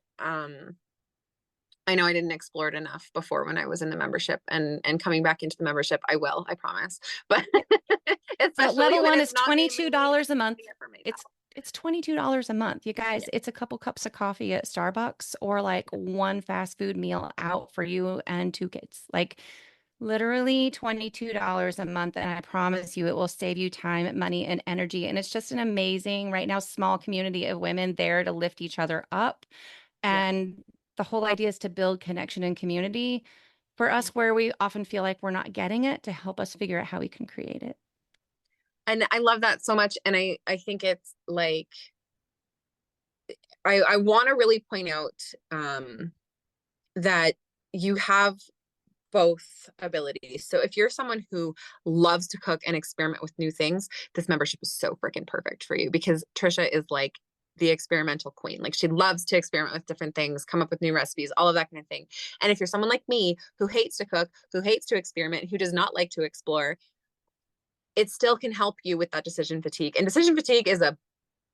I know I didn't explore it enough before when I was in the membership, and coming back into the membership, I will, I promise. But So especially level when one it's is not me mainly $22 a month. doing it for It's myself. it's $22 a month. You guys, Yeah. it's a couple cups of coffee at Starbucks or like one fast food meal out for you and two kids. Like literally $22 a month. And I promise you, it will save you time, money, and energy. And it's just an amazing, right now, small community of women there to lift each other up. Yeah. And the whole idea is to build connection and community for us where we often feel like we're not getting it, to help us figure out how we can create it. And I love that so much. And I think it's like, I want to really point out that you have both abilities. So if you're someone who loves to cook and experiment with new things, this membership is so freaking perfect for you, because Tricia is like the experimental queen. Like, she loves to experiment with different things, come up with new recipes, all of that kind of thing. And if you're someone like me who hates to cook, who hates to experiment, who does not like to explore, it still can help you with that decision fatigue. And decision fatigue is a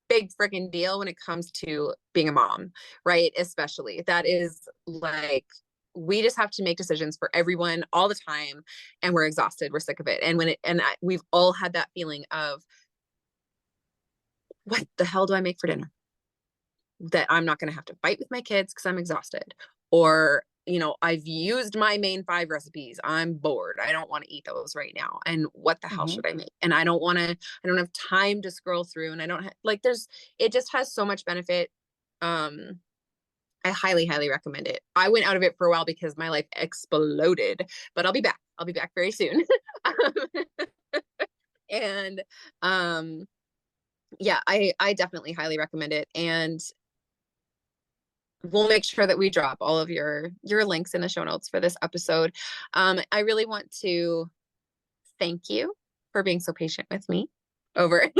big freaking deal when it comes to being a mom, right? Especially that is like, we just have to make decisions for everyone all the time, and we're exhausted, we're sick of it. And we've all had that feeling of, what the hell do I make for dinner that I'm not going to have to fight with my kids because I'm exhausted? Or, I've used my main 5 recipes, I'm bored, I don't want to eat those right now, and what the hell should I make? And I don't have time to scroll through, and I don't like, it just has so much benefit. I highly, highly recommend it. I went out of it for a while because my life exploded, but I'll be back very soon. And yeah, I definitely highly recommend it. And we'll make sure that we drop all of your links in the show notes for this episode. I really want to thank you for being so patient with me over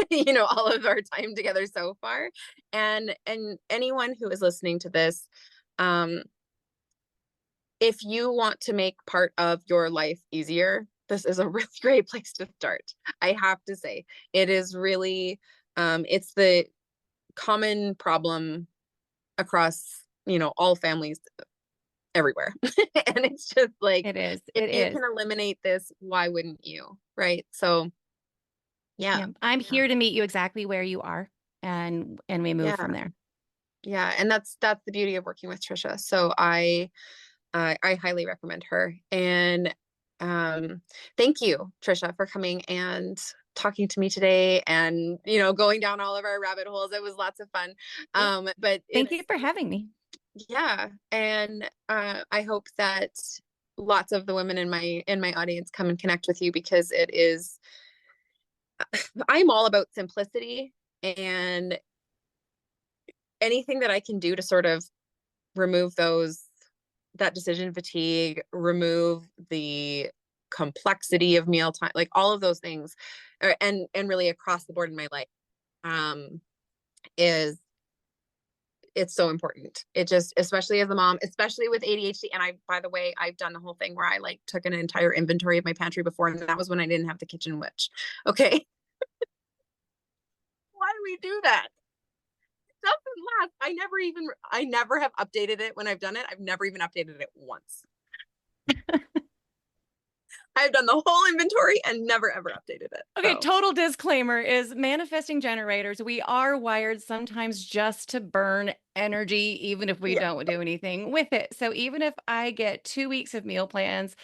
all of our time together so far. And anyone who is listening to this, if you want to make part of your life easier, this is a really great place to start. I have to say, it is really, it's the common problem across, all families everywhere. And it's just like, It is. if you can eliminate this, why wouldn't you? Right. So yeah. I'm here to meet you exactly where you are, and we move from there. Yeah. And that's the beauty of working with Tricia. So I highly recommend her. And thank you, Tricia, for coming and talking to me today, and going down all of our rabbit holes. It was lots of fun. But thank you for having me. Yeah. And I hope that lots of the women in my audience come and connect with you, because it is, I'm all about simplicity, and anything that I can do to sort of remove that decision fatigue, remove the complexity of mealtime, like all of those things, and really across the board in my life, it's so important. It just, especially as a mom, especially with ADHD. And by the way, I've done the whole thing where I like took an entire inventory of my pantry before, and that was when I didn't have the kitchen witch. Okay. Why do we do that? It doesn't last. I never have updated it when I've done it. I've never even updated it once. I've done the whole inventory and never ever updated it. Okay, so. Total disclaimer is manifesting generators. We are wired sometimes just to burn energy, even if we don't do anything with it. So even if I get 2 weeks of meal plans,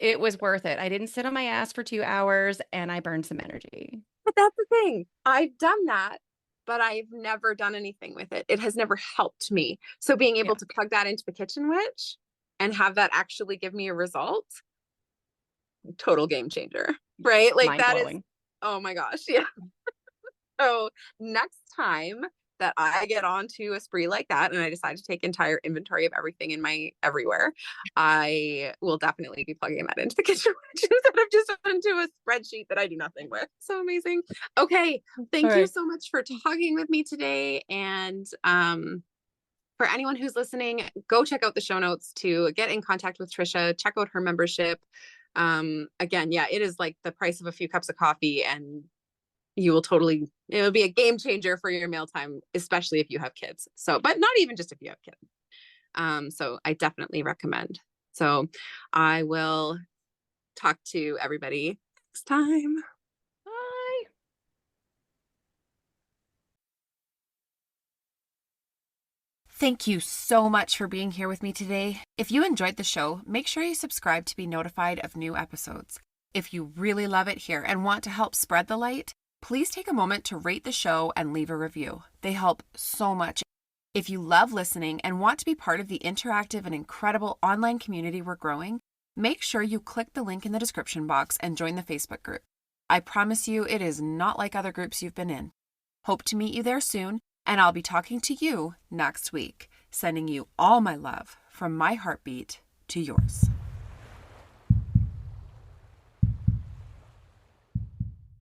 it was worth it. I didn't sit on my ass for 2 hours, and I burned some energy. But that's the thing. I've done that, but I've never done anything with it. It has never helped me. So being able to plug that into the kitchen witch and have that actually give me a result, total game changer, right? Like, that is, oh my gosh. Yeah. So next time that I get onto a spree like that, and I decide to take entire inventory of everything in my everywhere, I will definitely be plugging that into the kitchen witch instead of just into a spreadsheet that I do nothing with. So amazing. Okay. Thank you so much for talking with me today. And for anyone who's listening, go check out the show notes to get in contact with Tricia, check out her membership. Again, it is like the price of a few cups of coffee, and it'll be a game changer for your mealtime, especially if you have kids. So, but not even just if you have kids. So I definitely recommend. So I will talk to everybody next time. Bye. Thank you so much for being here with me today. If you enjoyed the show, make sure you subscribe to be notified of new episodes. If you really love it here and want to help spread the light, please take a moment to rate the show and leave a review. They help so much. If you love listening and want to be part of the interactive and incredible online community we're growing, make sure you click the link in the description box and join the Facebook group. I promise you it is not like other groups you've been in. Hope to meet you there soon, and I'll be talking to you next week, sending you all my love from my heartbeat to yours.